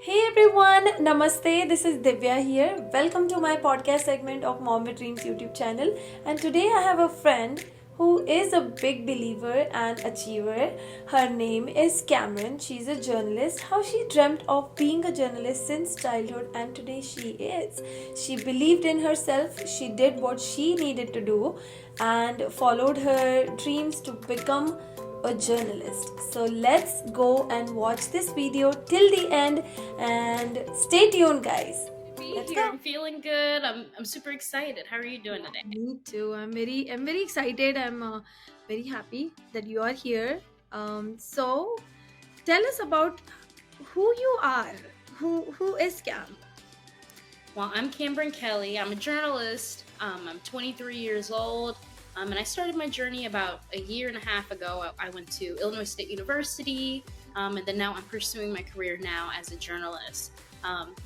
Hey everyone, Namaste. This is Divya here. Welcome to my podcast segment of Mom with Dreams YouTube channel. And today I have a friend who is a big believer and achiever. Her name is Cameron. She's a journalist. How she dreamt of being a journalist since childhood, and today she is. She believed in herself. She did what she needed to do and followed her dreams to become a journalist. So let's go and watch this video till the end and stay tuned, guys. Be Let's here. go. I'm feeling good. I'm super excited. How are you doing today? Me too. I'm very excited. I'm very happy that you are here. So tell us about who you are. Who is Cam? Well, I'm Cameron Kelly. I'm a journalist. I'm 23 years old. And I started my journey about a year and a half ago. I went to Illinois State University, and then now I'm pursuing my career now as a journalist.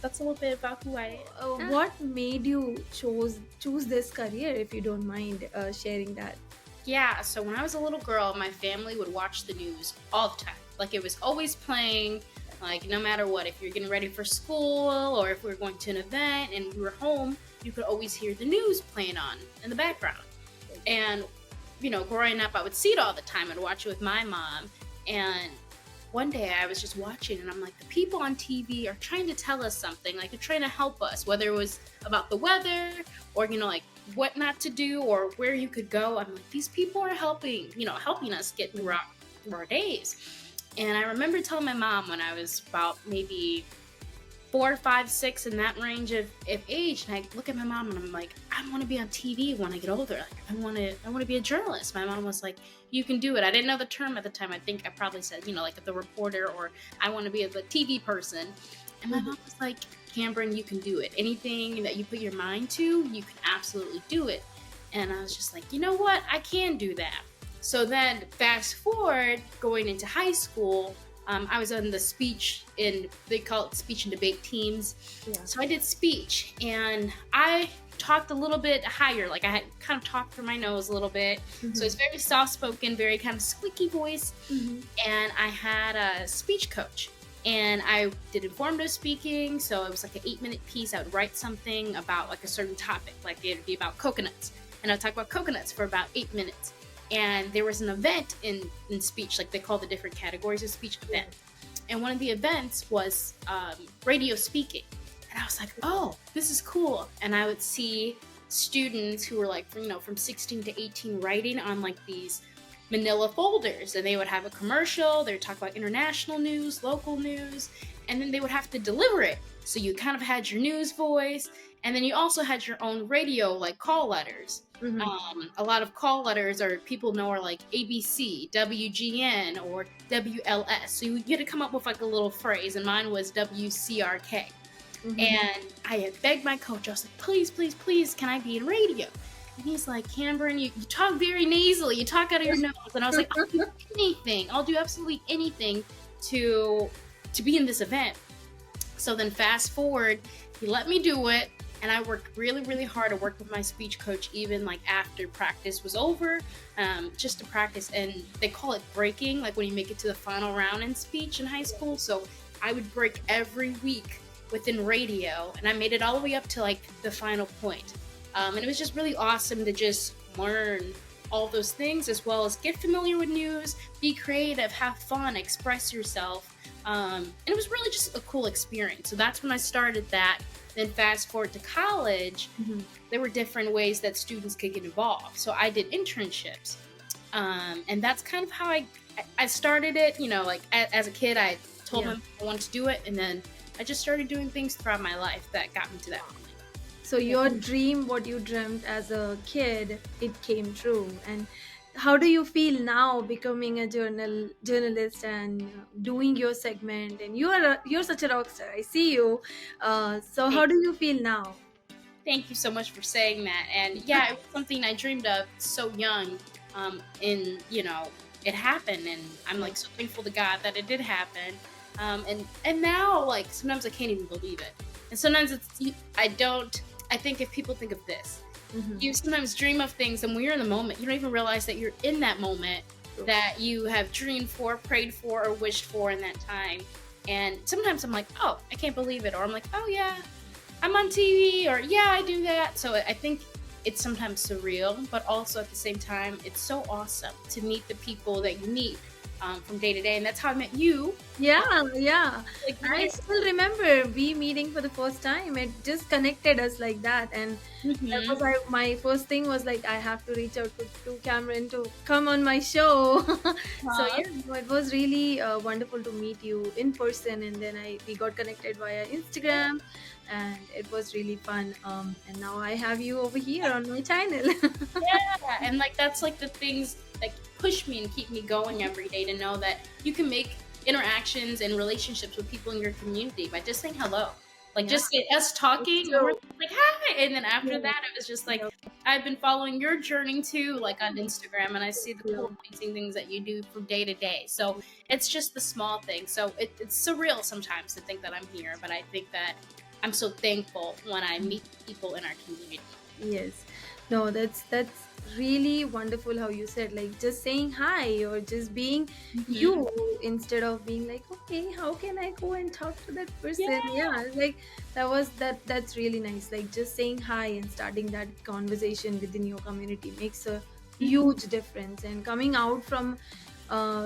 That's a little bit about who I am. What made you choose this career? If you don't mind sharing that. Yeah, so when I was a little girl, my family would watch the news all the time. Like it was always playing, like no matter what, if you're getting ready for school or if we were going to an event and we were home, you could always hear the news playing on in the background. And, growing up, I would see it all the time. I'd watch it with my mom. And one day I was just watching and I'm like, the people on TV are trying to tell us something, like they're trying to help us, whether it was about the weather or, like what not to do or where you could go. I'm like, these people are helping us get through our days. And I remember telling my mom when I was about maybe 4, 5, 6 in that range of age, and I look at my mom and I'm like, I want to be on TV when I get older. Like, I want to be a journalist. My mom was like, you can do it. I didn't know the term at the time. I think I probably said, like the reporter, or I want to be a TV person. And my mom was like, Cameron, you can do it. Anything that you put your mind to, you can absolutely do it. And I was just like, you know what? I can do that. So then fast forward, going into high school, I was on the they call it speech and debate teams. Yeah. So I did speech and I talked a little bit higher. Like I had kind of talked through my nose a little bit. Mm-hmm. So it's very soft spoken, very kind of squeaky voice. Mm-hmm. And I had a speech coach and I did informative speaking. So it was like an 8-minute piece. I would write something about like a certain topic, like it'd be about coconuts. And I'd talk about coconuts for about 8 minutes. And there was an event in speech, like they call the different categories of speech event. And one of the events was radio speaking. And I was like, oh, this is cool. And I would see students who were like, from 16 to 18 writing on like these manila folders. And they would have a commercial. They would talk about international news, local news, and then they would have to deliver it. So you kind of had your news voice. And then you also had your own radio, like call letters. Mm-hmm. A lot of call letters people know are like ABC, WGN, or WLS. So you had to come up with like a little phrase, and mine was WCRK. Mm-hmm. And I had begged my coach. I was like, please, please, please, can I be in radio? And he's like, Cameron, you talk very nasally. You talk out of your nose. And I was like, I'll do anything. I'll do absolutely anything to be in this event. So then fast forward, he let me do it. And I worked really, really hard. I worked with my speech coach even like after practice was over, just to practice. And they call it breaking, like when you make it to the final round in speech in high school. So I would break every week within radio, and I made it all the way up to like the final point. And it was just really awesome to just learn all those things, as well as get familiar with news, be creative, have fun, express yourself. And it was really just a cool experience. So that's when I started that. Then fast forward to college, mm-hmm. There were different ways that students could get involved. So I did internships. And that's kind of how I started it. Like as a kid, I told them I wanted to do it. And then I just started doing things throughout my life that got me to that point. So your dream, what you dreamt as a kid, it came true. And how do you feel now becoming a journalist and doing your segment? And you're such a rock star. I see you. So how do you feel now? Thank you so much for saying that. And yeah, it was something I dreamed of so young. And it happened, and I'm like so thankful to God that it did happen. And now like sometimes I can't even believe it. And sometimes I think if people think of this. Mm-hmm. You sometimes dream of things, and when you're in the moment, you don't even realize that you're in that moment that you have dreamed for, prayed for, or wished for in that time. And sometimes I'm like, oh, I can't believe it. Or I'm like, oh, yeah, I'm on TV. Or yeah, I do that. So I think it's sometimes surreal, but also at the same time, it's so awesome to meet the people that you meet from day to day. And that's how I met you. Yeah, yeah. Like, I still remember we meeting for the first time. It just connected us like that. And that was mm-hmm. my first thing was like I have to reach out to Cameron to come on my show. So yeah, no, it was really wonderful to meet you in person, and then we got connected via Instagram, and it was really fun. And now I have you over here on my channel. Yeah, and like that's like the things that push me and keep me going every day to know that you can make interactions and relationships with people in your community by just saying hello. Like Yeah, just us talking and we're so like hi, and then after yeah, that it was just like yeah, I've been following your journey too, like on Instagram, and I see the yeah. cool amazing things that you do from day to day. So it's just the small things. So it's surreal sometimes to think that I'm here, but I think that I'm so thankful when I meet people in our community. Yes. No, that's really wonderful how you said like just saying hi or just being Hmm. you instead of being like, okay, how can I go and talk to that person? Yeah. Yeah, like that's really nice. Like just saying hi and starting that conversation within your community makes a Mhm. huge difference. And coming out from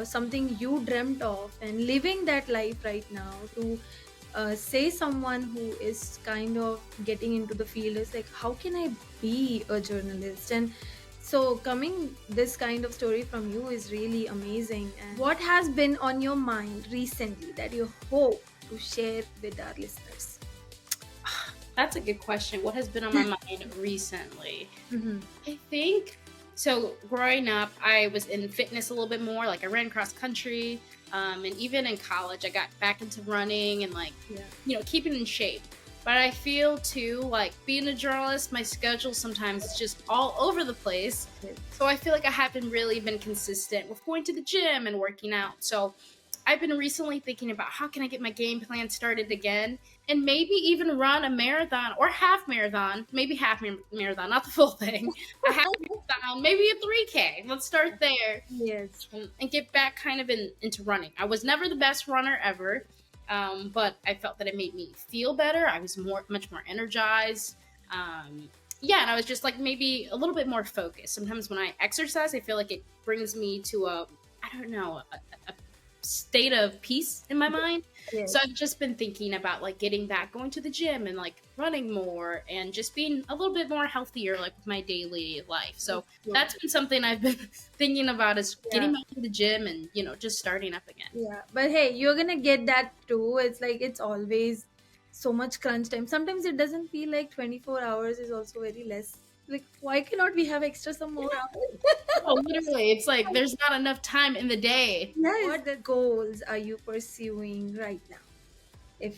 something you dreamt of and living that life right now to say someone who is kind of getting into the field is like how can I be a journalist, and so coming this kind of story from you is really amazing. And what has been on your mind recently that you hope to share with our listeners? That's a good question. What has been on my mind recently? Hmm. I think so. Growing up, I was in fitness a little bit more. Like I ran cross country, and even in college, I got back into running and like Yeah. keeping in shape. But I feel too like being a journalist, my schedule sometimes is just all over the place. Yes. So I feel like I haven't really been consistent with going to the gym and working out. So I've been recently thinking about how can I get my game plan started again and maybe even run a marathon or half marathon, maybe half marathon, not the full thing. A half marathon, maybe a 3K. Let's start there Yes. and get back kind of into running. I was never the best runner ever, but I felt that it made me feel better. I was much more energized. Yeah, and I was just like maybe a little bit more focused. Sometimes when I exercise, I feel like it brings me to I don't know, a state of peace in my mind. So Yes. I've just been thinking about like getting back, going to the gym and like running more and just being a little bit more healthier like with my daily life. So Yeah. that's been something I've been thinking about is Yeah. getting back to the gym and just starting up again. Yeah, but hey, you're gonna get that too. It's like it's always so much crunch time. Sometimes it doesn't feel like 24 hours is also very less. Like, why cannot we have extra some more hours? Oh, literally, it's like there's not enough time in the day. Yes. What the goals are you pursuing right now? If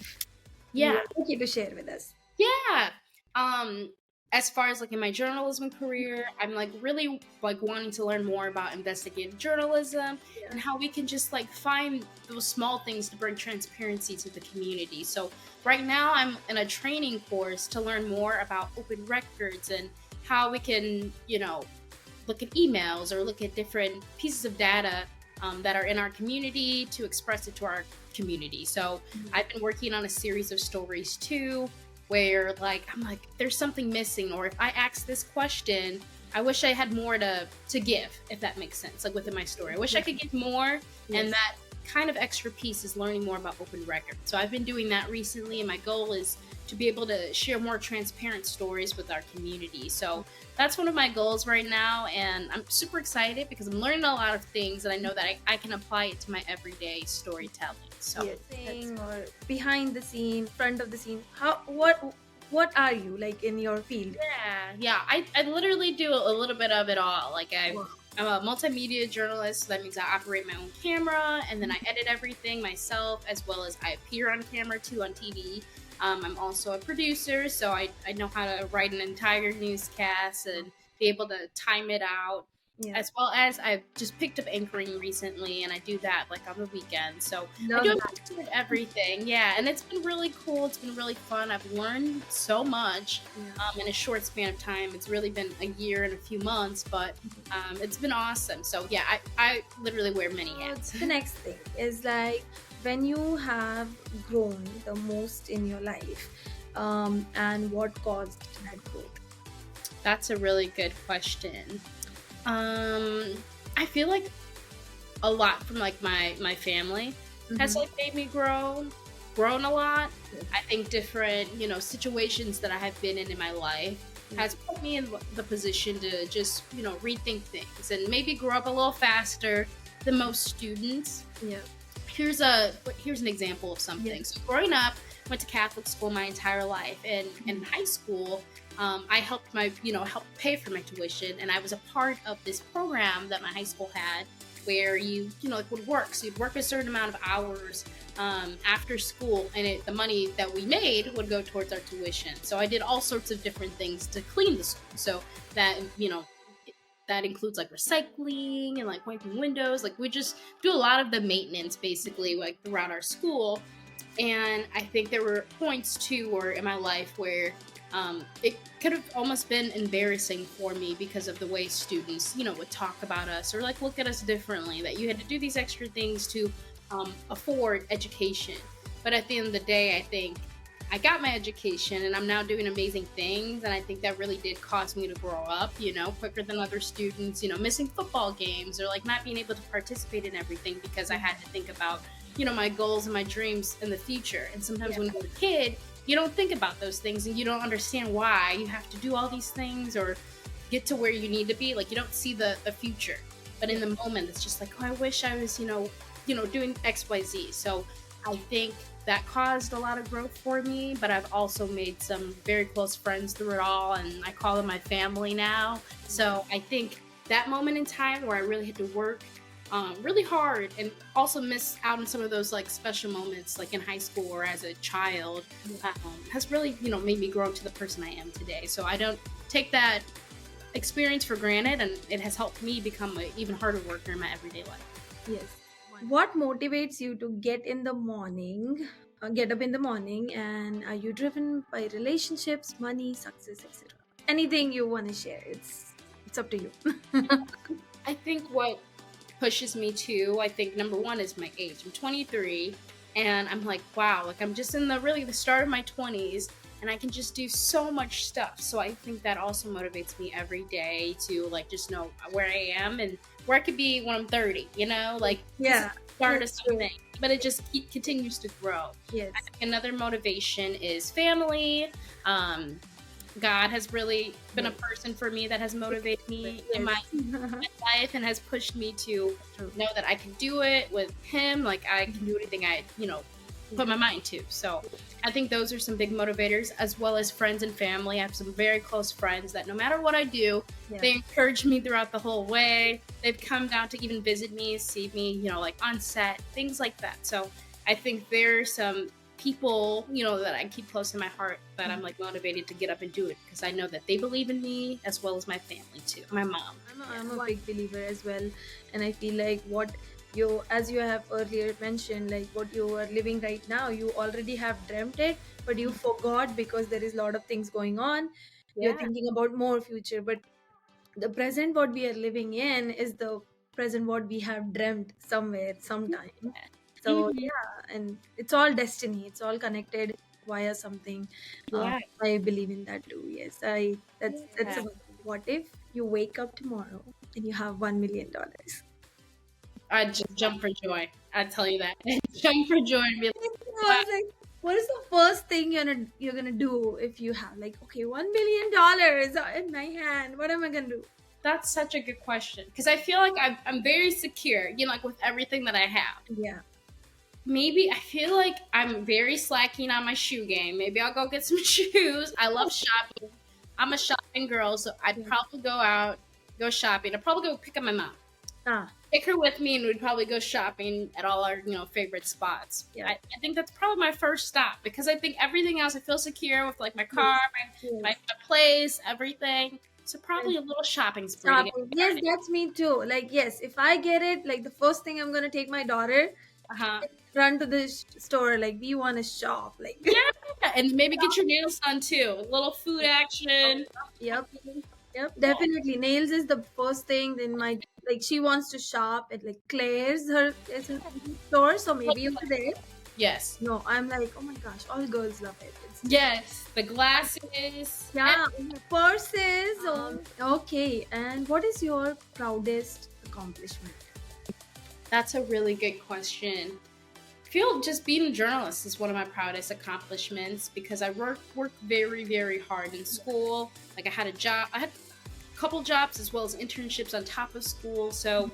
you Yeah. are okay to share with us. Yeah. Um as far as like in my journalism career, I'm like really like wanting to learn more about investigative journalism Yeah. and how we can just like find those small things to bring transparency to the community. So right now I'm in a training course to learn more about open records and how we can, look at emails or look at different pieces of data that are in our community to express it to our community. So I've been working on a series of stories too, where like I'm like, there's something missing, or if I ask this question, I wish I had more to give, if that makes sense. Like within my story, I wish I could give more, Yes. and that kind of extra piece is learning more about open records. So I've been doing that recently, and my goal is to be able to share more transparent stories with our community. So that's one of my goals right now, and I'm super excited because I'm learning a lot of things, and I know that I can apply it to my everyday storytelling. So Yes. Thing or behind the scene, front of the scene. What are you like in your field? yeah, I literally do a little bit of it all. Like Wow. I'm a multimedia journalist, so that means I operate my own camera and then I edit everything myself, as well as I appear on camera too on TV. I'm also a producer, so I know how to write an entire newscast and be able to time it out. Yeah. As well as I've just picked up anchoring recently, and I do that like on the weekend. So I Love do a that. mix of everything, yeah. And it's been really cool. It's been really fun. I've learned so much Yeah. in a short span of time. It's really been a year and a few months, but it's been awesome. So yeah, I literally wear many hats. The next thing is like when you have grown the most in your life, and what caused that growth? That's a really good question. Um, I feel like a lot from like my family has Mm-hmm. like made me grown a lot. I think different situations that I have been in my life has put me in the position to just rethink things and maybe grow up a little faster than most students. Yeah. Here's an example of something. Yes. So growing up, went to Catholic school my entire life, and in high school, I helped pay for my tuition, and I was a part of this program that my high school had, where like would work. So you'd work a certain amount of hours after school, and the money that we made would go towards our tuition. So I did all sorts of different things to clean the school. So that that includes like recycling and like wiping windows. Like we just do a lot of the maintenance basically like throughout our school. And I think there were points too, or in my life where it could have almost been embarrassing for me because of the way students, would talk about us or like look at us differently. That you had to do these extra things to afford education. But at the end of the day, I think I got my education and I'm now doing amazing things. And I think that really did cause me to grow up, quicker than other students, missing football games or like not being able to participate in everything because I had to think about, my goals and my dreams in the future. And sometimes when you're a kid, you don't think about those things and you don't understand why you have to do all these things or get to where you need to be. Like you don't see the future. But in the moment, it's just like, oh, I wish I was, doing XYZ. So I think that caused a lot of growth for me, but I've also made some very close friends through it all, and I call them my family now. So I think that moment in time where I really had to work really hard and also miss out on some of those like special moments like in high school or as a child has really made me grow to the person I am today. So I don't take that experience for granted, and it has helped me become an even harder worker in my everyday life. Yes. What motivates you to get up in the morning, and are you driven by relationships, money, success, etc.? Anything you want to share, it's up to you. I think what pushes me to, I think number one is my age. I'm 23 and I'm like, wow, like I'm just in the start of my 20s and I can just do so much stuff. So I think that also motivates me every day to like just know where I am and where I could be when I'm 30, like Yeah. start of That's true. something, but it just continues to grow. Yes. I think another motivation is family. God has really been a person for me that has motivated me in my life and has pushed me to True. know that I can do it with him. Like I can do anything I, put my mind to. So I think those are some big motivators, as well as friends and family. I have some very close friends that no matter what I do, Yeah. they encourage me throughout the whole way. They've come down to even visit me, see me, like on set, things like that. So I think there's some people, that I keep close to my heart that I'm like motivated to get up and do it because I know that they believe in me as well as my family too. My mom. I'm a big believer as well, and I feel like what you, as you have earlier mentioned, like what you are living right now, you already have dreamt it, but you forgot because there is a lot of things going on. You're Yeah. thinking about more future, but the present what we are living in is the present what we have dreamt somewhere sometime. So Mhm. yeah, and it's all destiny, it's all connected via something. Yeah. I believe in that too. Yes, that's Yeah. a, what if you wake up tomorrow and you have $1 million? I'd just jump for joy. I'd tell you that. Jump for joy and be like, I wow, was like, what is the first thing you're gonna do if you have like, okay, $1 million in my hand? What am I gonna do? that's such a good question. Because I feel like I'm very secure, like with everything that I have. Yeah. Maybe I feel like I'm very slacking on my shoe game. Maybe I'll go get some shoes. I love shopping. I'm a shopping girl, so I'd probably go out, go shopping. I'd probably go pick up my mom. Ah, Take her with me and we'd probably go shopping at all our favorite spots. Yeah. I think that's probably my first stop because I think everything else I feel secure with like my car, yes. my place, everything. So probably a little shopping spree to get Shopping. Yes, started. that's me too. Like, yes, if I get it, like the first thing I'm gonna take my daughter, Uh-huh. run to the store. Like, we want to shop. Like, Yeah, and maybe get your nails done too. A little food action. yep, yep, definitely. Nails is the first thing. Then my Like she wants to shop at like Claire's her it's her store, so maybe over there. Yes. No, I'm like, oh my gosh, all girls love it. It's just, Yes. The glasses. yeah, purses. Okay, and what is your proudest accomplishment? That's a really good question. I feel just being a journalist is one of my proudest accomplishments because I worked very, very hard in school. Like I had a job, I had a couple jobs as well as internships on top of school. So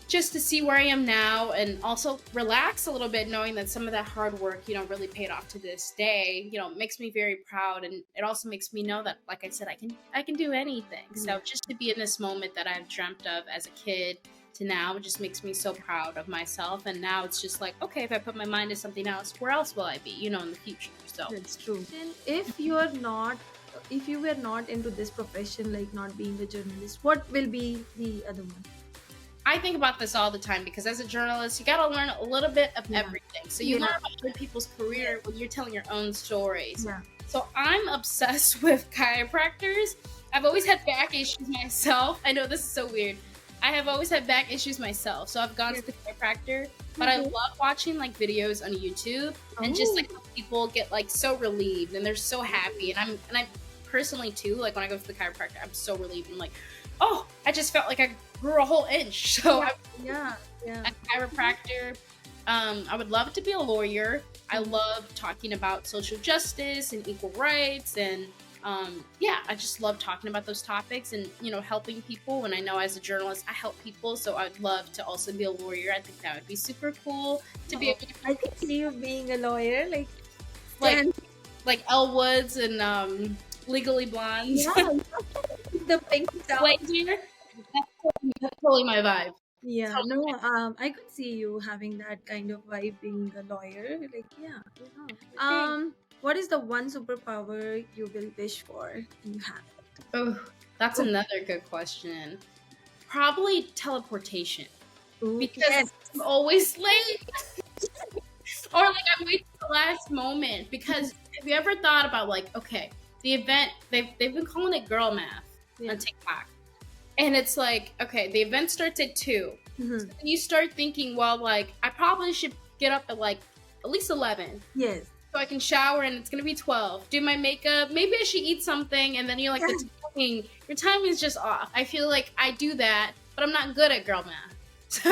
just to see where I am now and also relax a little bit knowing that some of that hard work, really paid off to this day, makes me very proud. And it also makes me know that, like I said, I can do anything. So just to be in this moment that I've dreamt of as a kid to now, it just makes me so proud of myself. And now it's just like, okay, if I put my mind to something else, where else will I be, in the future? So That's true. And if you were not into this profession, like not being a journalist, what will be the other one? I think about this all the time because as a journalist, you got to learn a little bit of Yeah. everything. So you Yeah. learn about other people's career when you're telling your own stories. Yeah. So I'm obsessed with chiropractors. I've always had back issues myself. I know this is so weird. I have always had back issues myself. So I've gone to the chiropractor, but I Mhm. love watching like videos on YouTube and just Oh. like how people get like so relieved and they're so happy. And I'm personally too, like when I go to the chiropractor, I'm so relieved. I'm like, oh, I just felt like I grew a whole inch. So I'm Yeah. Yeah. a chiropractor. I would love to be a lawyer. I love talking about social justice and equal rights, and I just love talking about those topics and helping people. And I know as a journalist, I help people, so I'd love to also be a lawyer. I think that would be super cool to be able to I can see you being a lawyer, like like and- like Elle Woods and Legally Blonde. yeah, the pink stuff. Like here, that's totally my vibe. Yeah, no, I could see you having that kind of vibe being a lawyer. Like, yeah. What is the one superpower you will wish for and you have it? Oh, that's another good question. Probably teleportation. Ooh, Because yes. I'm always late. Or like I wait till the last moment. Because have you ever thought about like, okay, the event they've been calling it girl math Yeah. on TikTok. And it's like, okay, the event starts at 2. Mhm. And you start thinking, well, like, I probably should get up at like at least 11. Yes. So I can shower and it's gonna be 12. Do my makeup. Maybe I should eat something, and then you're like, your timing is just off. I feel like I do that, but I'm not good at girl math. So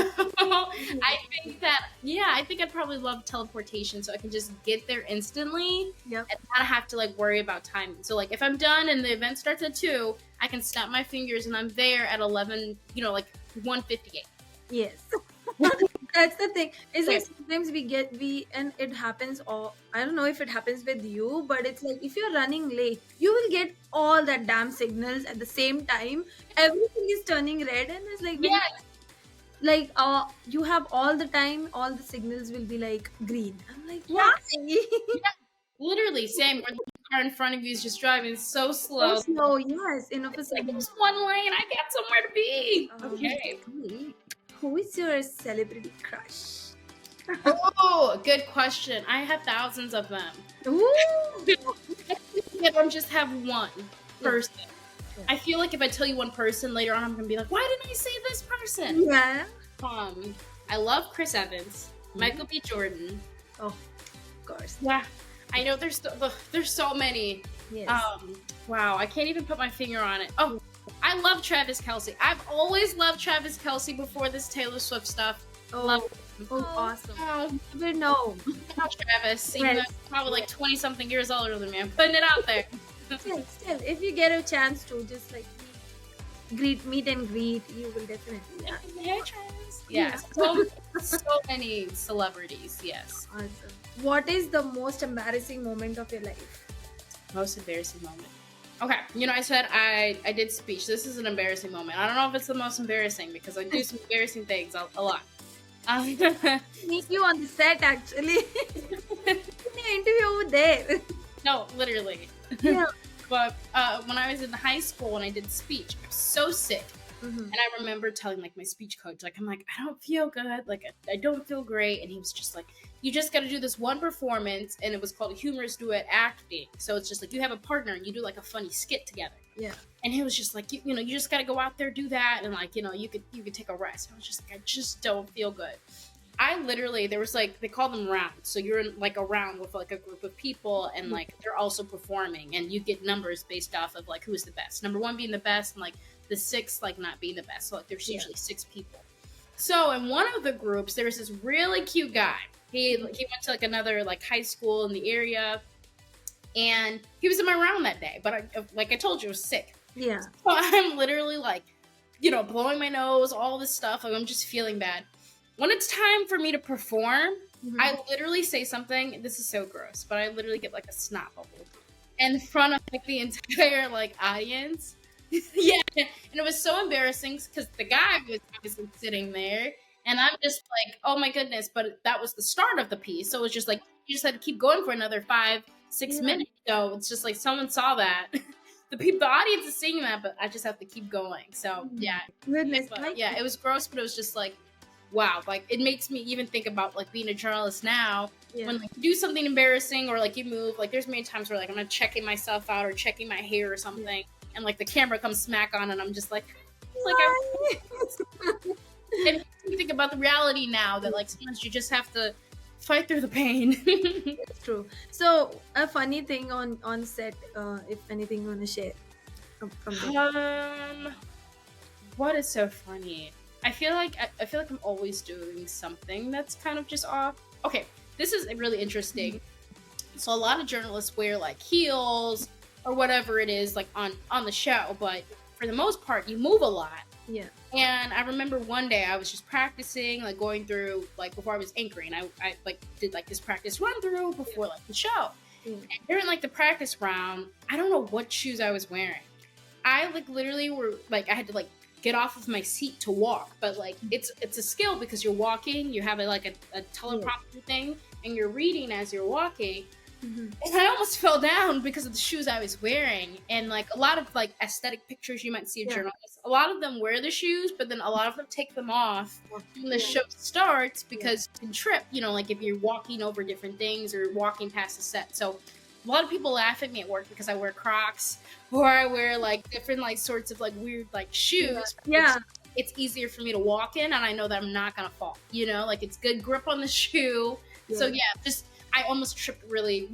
I think I'd probably love teleportation so I can just get there instantly Yep. and not have to like worry about timing. So like if I'm done and the event starts at 2, I can snap my fingers and I'm there at 11, like 1:58. Yes. That's the thing. It's like sometimes and it happens all I don't know if it happens with you, but it's like if you're running late, you will get all that damn signals at the same time. Everything is turning red and it's like Yes. like you have all the time, all the signals will be like green. I'm like, Yeah. why? Literally, same. Or the car in front of you is just driving so slow. So slow, yes. Enough is Like like there's one lane, I got somewhere to be. okay. Who is your celebrity crush? Oh, good question. I have thousands of them. Ooh. I don't just have one person. Yeah. I feel like if I tell you one person later on, I'm gonna be like, why didn't I say this person? Yeah. I love Chris Evans, Michael B. Jordan. Oh, of course. Yeah, I know there's so many. Yes. Wow, I can't even put my finger on it. Oh, I love Travis Kelce. I've always loved Travis Kelce before this Taylor Swift stuff. Love him. awesome. Oh, But no. not Travis. Even though Yes. he's probably like 20-something years older than me. I'm putting it out there. Still, if you get a chance to just like meet and greet, you will definitely. Yeah. Hey, Travis. Yeah, so many celebrities. Yes. Awesome. What is the most embarrassing moment of your life? Most embarrassing moment. Okay, I said I did speech. This is an embarrassing moment. I don't know if it's the most embarrassing because I do some embarrassing things a lot. Meet you on the set actually. Interview over there. No, literally. Yeah. But when I was in high school and I did speech, I was so sick. Mhm. And I remember telling like my speech coach, like, I'm like, I don't feel good. Like, I don't feel great. And he was just like, you just got to do this one performance, and it was called Humorous Duet Acting. So it's just like you have a partner and you do like a funny skit together. Yeah. And he was just like, you know, you just got to go out there, do that, and like, you know, you could take a rest. I was just like, I just don't feel good. I literally, there was like, they call them rounds. So you're in like a round with like a group of people, and like they're also performing, and you get numbers based off of like who's the best. Number one being the best, and like the sixth like not being the best. So like there's usually 6 people. So in one of the groups, there was this really cute guy. He went to like another like high school in the area, and he was in my round that day. But like I told you, I was sick. Yeah. So I'm literally like, you know, blowing my nose, all this stuff. Like I'm just feeling bad. When it's time for me to perform, I literally say something. This is so gross, but I literally get like a snot bubble in front of like the entire like audience. Yeah, and it was so embarrassing because the guy was obviously sitting there, and I'm just like, oh my goodness! But that was the start of the piece, so it was just like you just had to keep going for another 5-6 minutes. So it's just like someone saw that. The audience is seeing that, but I just have to keep going. So yeah, Goodness. but, yeah, it was gross, but it was just like, wow, like it makes me even think about like being a journalist now. When like you do something embarrassing or like you move, like there's many times where like I'm not checking myself out or checking my hair or something, and like the camera comes smack on, and I'm just like it makes me think about the reality now that like sometimes you just have to fight through the pain. It's true. So a funny thing on set, if anything you want to share from there. What is so funny? I feel like I'm always doing something that's kind of just off. Okay, this is really interesting. So a lot of journalists wear like heels or whatever it is like on the show, but for the most part you move a lot. Yeah. And I remember one day I was just practicing, like going through like before I was anchoring, I like did like this practice run through before like the show. And during like the practice round, I don't know what shoes I was wearing. I like literally were like I had to like get off of my seat to walk, but like it's a skill because you're walking, you have like a teleprompter thing, and you're reading as you're walking. And I almost fell down because of the shoes I was wearing. And like a lot of like aesthetic pictures you might see of journalists, a lot of them wear the shoes, but then a lot of them take them off when the show starts because you can trip, you know, like if you're walking over different things or walking past the set. So a lot of people laugh at me at work because I wear Crocs or I wear like different like sorts of like weird like shoes. It's easier for me to walk in, and I know that I'm not gonna fall, you know, like it's good grip on the shoe. So yeah, just I almost tripped really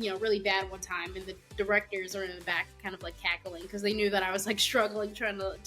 bad one time, and the directors are in the back kind of like cackling because they knew that I was like struggling trying to move.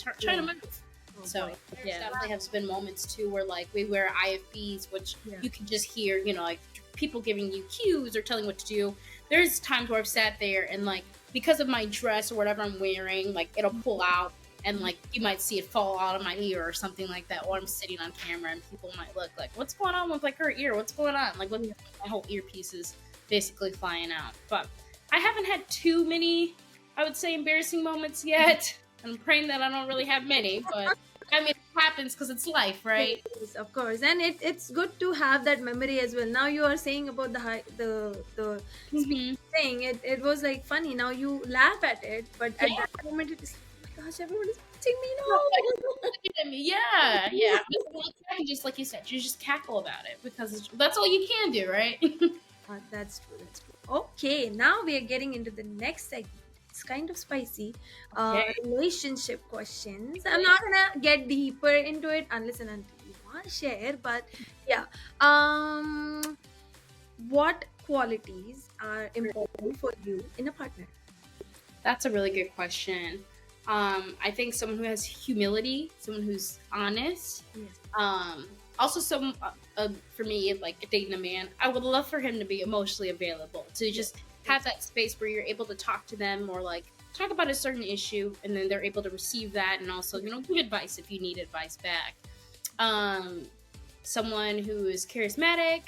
So there definitely have been moments too where like we wear IFBs, which you can just hear, you know, like people giving you cues or telling what to do. There's times where I've sat there and like because of my dress or whatever I'm wearing, like it'll pull out and like you might see it fall out of my ear or something like that while I'm sitting on camera, and people might look like, what's going on with like her ear? What's going on? Like look, my whole earpiece is basically flying out. But I haven't had too many, I would say, embarrassing moments yet. I'm praying that I don't really have many, but I mean, it happens because it's life, right? Yes, of course, and it's good to have that memory as well. Now you are saying about the thing. It was like funny. Now you laugh at it, but at that moment it is like, oh my gosh, everyone is watching me now. Yeah. Just like you said, you just cackle about it because that's all you can do, right? That's true. Okay, now we are getting into the next segment. It's kind of spicy. Relationship questions. I'm not gonna get deeper into it unless and until you want to share. But yeah, what qualities are important for you in a partner? That's a really good question. I think someone who has humility, someone who's honest. Also, for me, like dating a man, I would love for him to be emotionally available, to just have that space where you're able to talk to them or like talk about a certain issue, and then they're able to receive that and also, you know, give advice if you need advice back. Someone who is charismatic.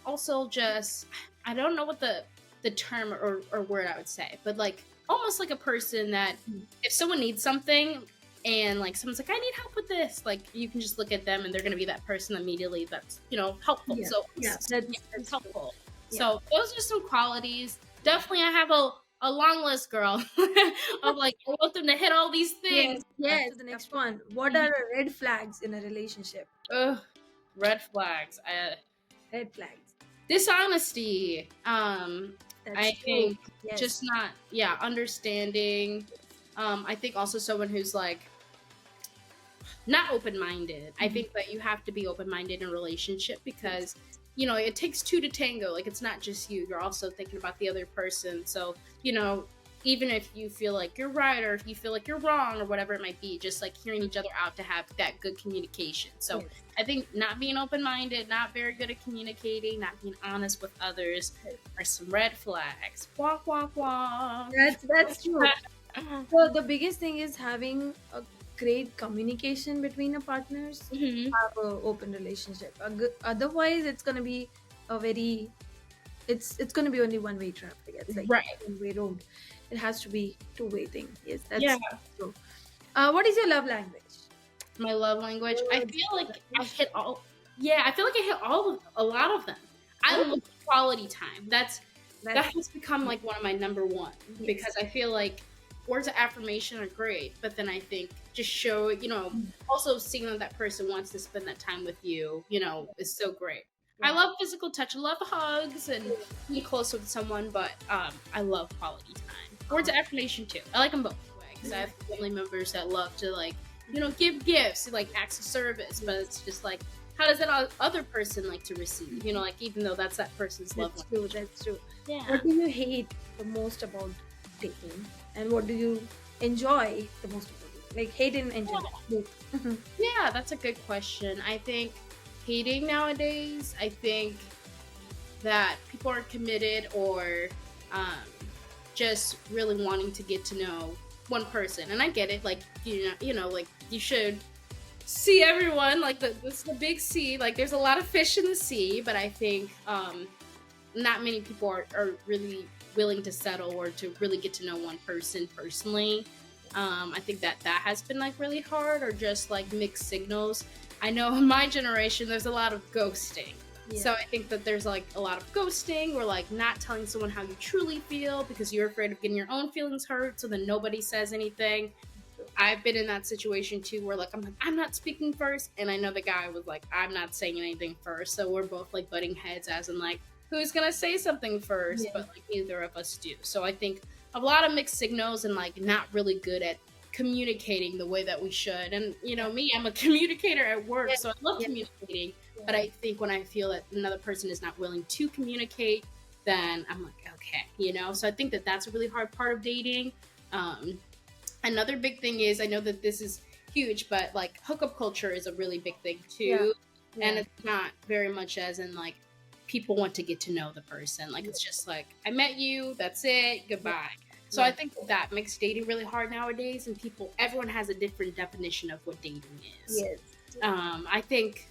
Also, just I don't know what the term or word I would say, but like almost like a person that if someone needs something and like someone's like, I need help with this, like you can just look at them and they're going to be that person immediately that's, you know, helpful. So that's helpful. So those are some qualities. Definitely I have a long list, girl, of like I want them to hit all these things. Yes. The next one, what are red flags in a relationship? Red flags. Red flags. Dishonesty. That's I true. think Yes. just not, yeah, understanding. I think also someone who's like not open-minded. I Mhm. think that you have to be open-minded in a relationship because it takes two to tango. Like it's not just you. You're also thinking about the other person. So, even if you feel like you're right or if you feel like you're wrong or whatever it might be, just like hearing each other out to have that good communication. So, Yes. I think not being open-minded, not very good at communicating, not being honest with others are some red flags. Walk, walk, walk. That's true. So the biggest thing is having a great communication between the partners. Hmm. Have a open relationship. Otherwise, it's gonna be a very it's gonna be only one way traffic. It's like Right. one way road. It has to be two-way thing. Yes, Yeah. that's true. What is your love language? My love language. I Words, feel like I affirmation. hit all. Yeah, I feel like I hit a lot of them. I Oh, love quality time. That that's has become like one of my number one yes. because I feel like words of affirmation are great, but then I think just show also seeing that that person wants to spend that time with you, is so great. I Yeah. love physical touch. I love hugs and being close with someone, but I love quality time. Words of affirmation too. I like them both because I have family members that love to like give gifts, like acts of service, but it's just like, how does that other person like to receive? Like, even though that's that person's love That's true. language. That's true. Yeah. What do you hate the most about dating, and what do you enjoy the most about it? Like hate and enjoy. Both. Mhm. Yeah, that's a good question. I think hating nowadays, I think that people are committed or um, just really wanting to get to know one person. And I get it, like, like you should see everyone, like this is the big sea, like there's a lot of fish in the sea, but I think not many people are really willing to settle or to really get to know one person personally. I think that has been like really hard or just like mixed signals. I know in my generation there's a lot of ghosting. Yeah. So I think that there's like a lot of ghosting or like not telling someone how you truly feel because you're afraid of getting your own feelings hurt, so then nobody says anything. I've been in that situation too where like I'm not speaking first, and I know the guy was like, I'm not saying anything first. So we're both like butting heads as in like who's gonna say something first, Yeah. but like neither of us do. So I think a lot of mixed signals and like not really good at communicating the way that we should. And me, I'm a communicator at work, Yeah. so I love Yeah. communicating. But Yeah. I think when I feel that another person is not willing to communicate, then I'm like, okay. So I think that that's a really hard part of dating. Um, Another big thing is I know that this is huge, but like hookup culture is a really big thing Yeah. too. And Yeah. it's not very much as in like people want to get to know the person. Like it's just like, I met you, that's it, goodbye. So I Yeah. think that makes dating really hard nowadays, and everyone has a different definition of what dating is. Yes. I think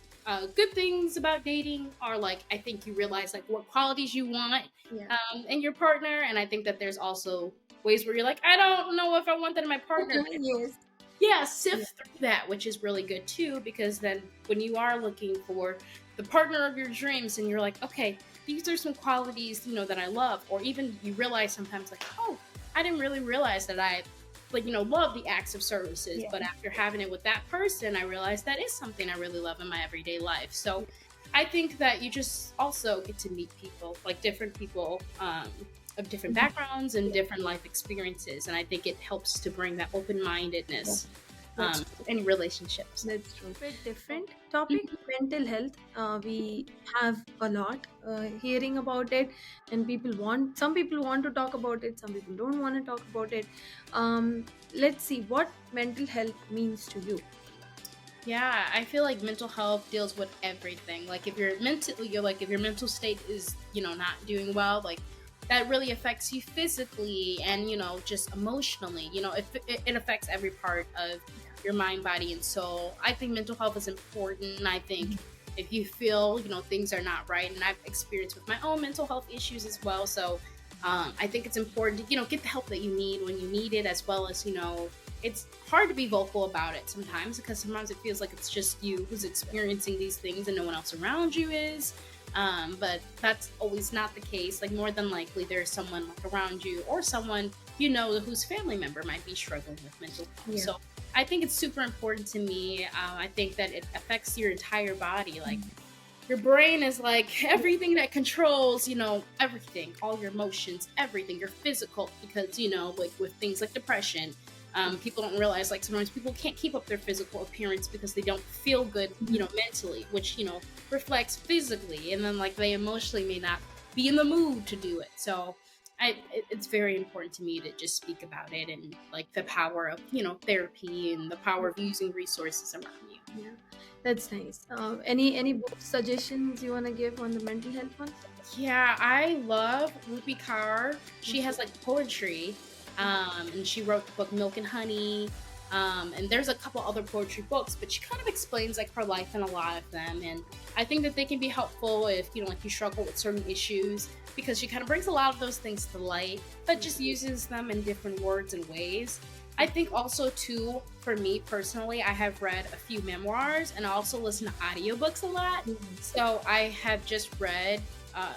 good things about dating are like, I think you realize like what qualities you want Yeah. in your partner, and I think that there's also ways where you're like, I don't know if I want that in my partner. Yes. Yeah, Yeah. sift through that, which is really good too, because then when you are looking for the partner of your dreams and you're like, okay, these are some qualities, that I love, or even you realize sometimes like, oh, I didn't really realize that I like, love the acts of services, Yeah. but after having it with that person, I realized that is something I really love in my everyday life. So I think that you just also get to meet people, like different people, of different backgrounds and different life experiences. And I think it helps to bring that open mindedness That's in relationships. That's true. Bit different topic, mental health. We have a lot hearing about it, and some people want to talk about it, some people don't want to talk about it. Let's see what mental health means to you. Yeah, I feel like mental health deals with everything. Like if your mental state is, not doing well, like that really affects you physically and, just emotionally. It affects every part of your mind, body, and soul. I think mental health is important. I think if you feel, things are not right, and I've experienced with my own mental health issues as well. So I think it's important to, get the help that you need when you need it, as well as, it's hard to be vocal about it sometimes because sometimes it feels like it's just you who's experiencing these things and no one else around you is. But that's always not the case. Like more than likely there's someone like around you or someone whose family member might be struggling with mental health. Yeah. So I think it's super important to me. I think that it affects your entire body. Like your brain is like everything that controls, everything, all your emotions, everything, your physical, because, like with things like depression, people don't realize like sometimes people can't keep up their physical appearance because they don't feel good, mentally, which, reflects physically. And then like they emotionally may not be in the mood to do it. So it's very important to me to just speak about it and like the power of, therapy and the power of using resources around you. Yeah, that's nice. Any book suggestions you wanna give on the mental health one? Yeah, I love Rupi Kaur. She has like poetry, and she wrote the book Milk and Honey. And there's a couple other poetry books, but she kind of explains like her life in a lot of them. And I think that they can be helpful if, like you struggle with certain issues, because she kind of brings a lot of those things to light, but just uses them in different words and ways. I think also too, for me personally, I have read a few memoirs and I also listen to audiobooks a lot. So I have just read uh,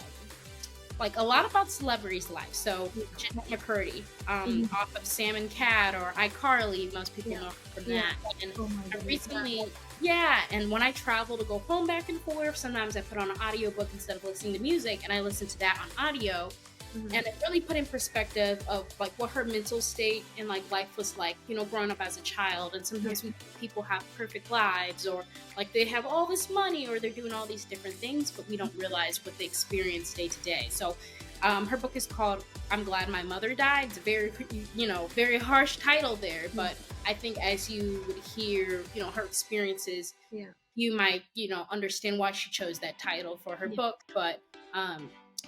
like a lot about celebrities' lives. So Jeanette McCurdy, off of Sam and Cat or iCarly, most people know her from that. And Oh my I goodness. recently, yeah, and when I travel to go home back and forth, sometimes I put on an audiobook instead of listening to music, and I listen to that on audio. And it really put in perspective of like what her mental state and like life was like, growing up as a child. And sometimes we think people have perfect lives, or like they have all this money, or they're doing all these different things, but we don't realize what they experience day to day. So her book is called "I'm Glad My Mother Died." It's a very, very harsh title there, but I think as you would hear, her experiences, Yeah. you might, understand why she chose that title for her book. But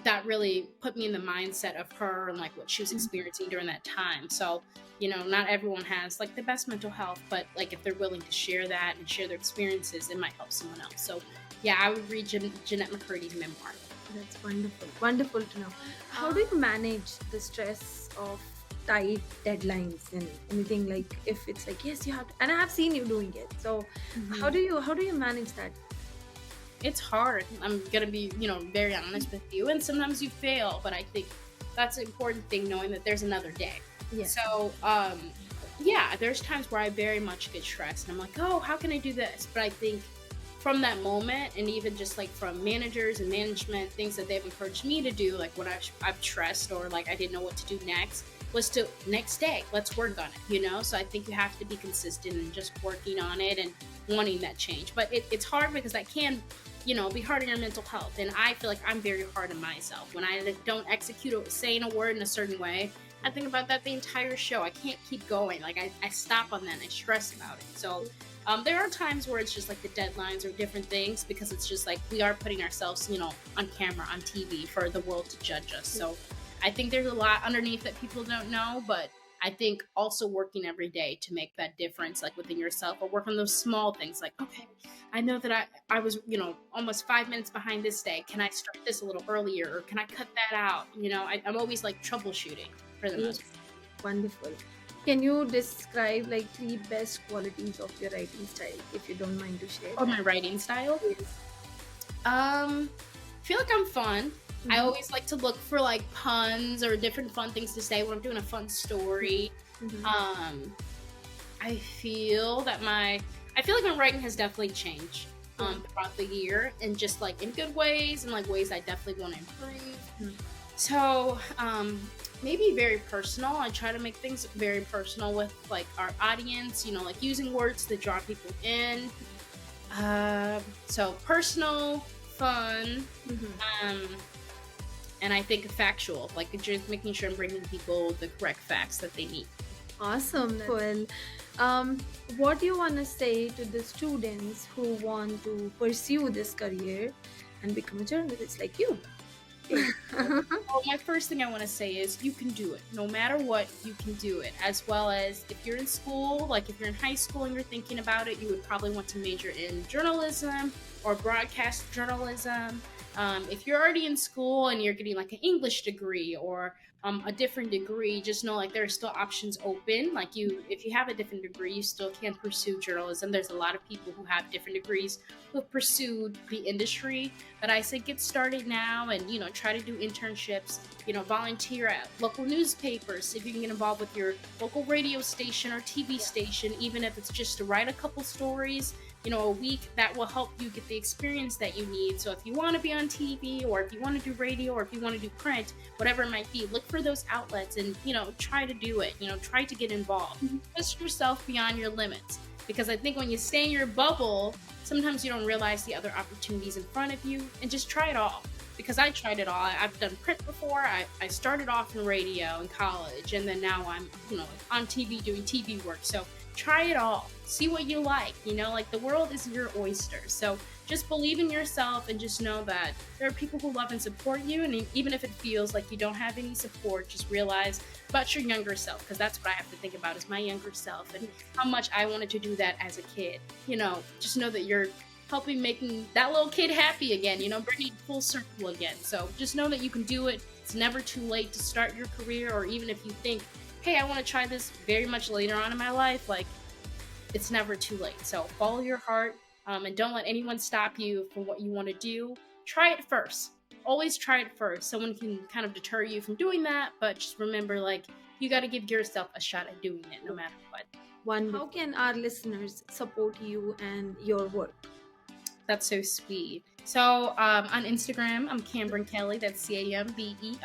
that really put me in the mindset of her and like what she was experiencing during that time. So, not everyone has like the best mental health, but like if they're willing to share that and share their experiences, it might help someone else. So, yeah, I would read Jeanette McCurdy's memoir. That's wonderful. Wonderful to know. How do you manage the stress of tight deadlines and anything, like if it's like yes you have to, and I have seen you doing it. So how do you manage that? It's hard. I'm gonna be, very honest with you. And sometimes you fail, but I think that's an important thing, knowing that there's another day. Yes. So, yeah, there's times where I very much get stressed and I'm like, oh, how can I do this? But I think from that moment, and even just like from managers and management, things that they've encouraged me to do, like when I've stressed or like I didn't know what to do next, was to next day, let's work on it, So I think you have to be consistent and just working on it and wanting that change. But it's hard because that can, be hard on your mental health. And I feel like I'm very hard on myself. When I don't execute or saying a word in a certain way, I think about that the entire show. I can't keep going. Like I stop on that and I stress about it. So there are times where it's just like the deadlines or different things, because it's just like we are putting ourselves, on camera, on TV for the world to judge us. So I think there's a lot underneath that people don't know, but I think also working every day to make that difference, like within yourself, or work on those small things. Like, okay, I know that I was, almost 5 minutes behind this day. Can I start this a little earlier, or can I cut that out? I'm always like troubleshooting for the most Yes. Wonderful. Can you describe like 3 best qualities of your writing style, if you don't mind to share? part. My writing style. Yes. I feel like I'm fun. I always like to look for like puns or different fun things to say when I'm doing a fun story. I feel like my writing has definitely changed throughout the year, and just like in good ways and like ways I definitely want to improve. So maybe very personal. I try to make things very personal with like our audience, like using words to draw people in. So personal, fun, and I think factual, like just making sure I'm bringing people the correct facts that they need. Awesome. Well, what do you want to say to the students who want to pursue this career and become a journalist like you? Well, my first thing I want to say is you can do it. No matter what, you can do it. As well as if you're in school, like if you're in high school and you're thinking about it, you would probably want to major in journalism or broadcast journalism. If you're already in school and you're getting like an English degree or a different degree, just know like there are still options open. Like if you have a different degree, you still can pursue journalism. There's a lot of people who have different degrees who have pursued the industry. But I say get started now and, try to do internships, volunteer at local newspapers. See if you can get involved with your local radio station or TV station, even if it's just to write a couple stories. a week that will help you get the experience that you need. So if you want to be on TV, or if you want to do radio, or if you want to do print, whatever it might be, look for those outlets and, try to do it. Try to get involved. Push yourself beyond your limits. Because I think when you stay in your bubble, sometimes you don't realize the other opportunities in front of you, and just try it all. Because I tried it all. I've done print before. I started off in radio in college, and then now I'm, on TV doing TV work. So try it all. See what you like. Like, the world is your oyster. So just believe in yourself, and just know that there are people who love and support you. And even if it feels like you don't have any support, just realize about your younger self, because that's what I have to think about, is my younger self and how much I wanted to do that as a kid. Just know that you're helping making that little kid happy again, bringing it full circle again. So just know that you can do it. It's never too late to start your career, or even if you think, hey, I want to try this very much later on in my life, like, it's never too late. So follow your heart, and don't let anyone stop you from what you want to do. Try it first. Always try it first. Someone can kind of deter you from doing that, but just remember, like, you got to give yourself a shot at doing it no matter what. How can our listeners support you and your work? That's so sweet. So on Instagram, I'm Cambryn Kelly. That's CamberynKelley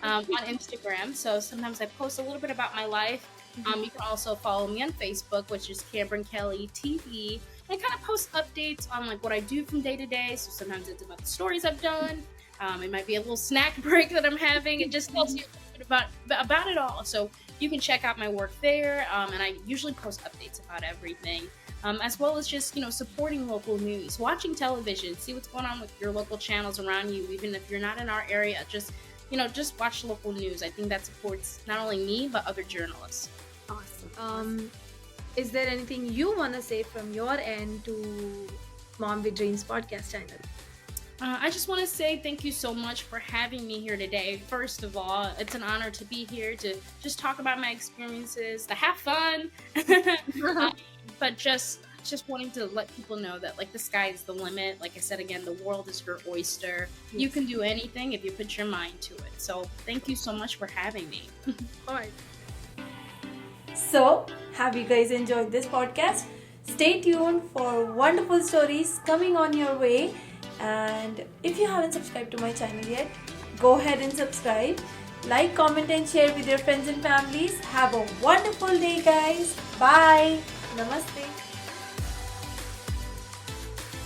on Instagram. So sometimes I post a little bit about my life. You can also follow me on Facebook, which is Cambryn Kelly TV. And I kind of post updates on, like, what I do from day to day. So sometimes it's about the stories I've done. It might be a little snack break that I'm having. It just tells you a little bit about it all. So you can check out my work there. And I usually post updates about everything. As well as just, supporting local news, watching television, see what's going on with your local channels around you. Even if you're not in our area, just watch local news. I think that supports not only me, but other journalists. Awesome. Is there anything you want to say from your end to Mom with Dreams podcast channel? I just want to say thank you so much for having me here today. First of all, it's an honor to be here to just talk about my experiences, to have fun, but just wanting to let people know that, like, the sky is the limit. Like I said again, the world is your oyster. Yes. You can do anything if you put your mind to it. So thank you so much for having me. All right. So, have you guys enjoyed this podcast? Stay tuned for wonderful stories coming on your way. And if you haven't subscribed to my channel yet, go ahead and subscribe. Like, comment and share with your friends and families. Have a wonderful day, guys. Bye. Namaste.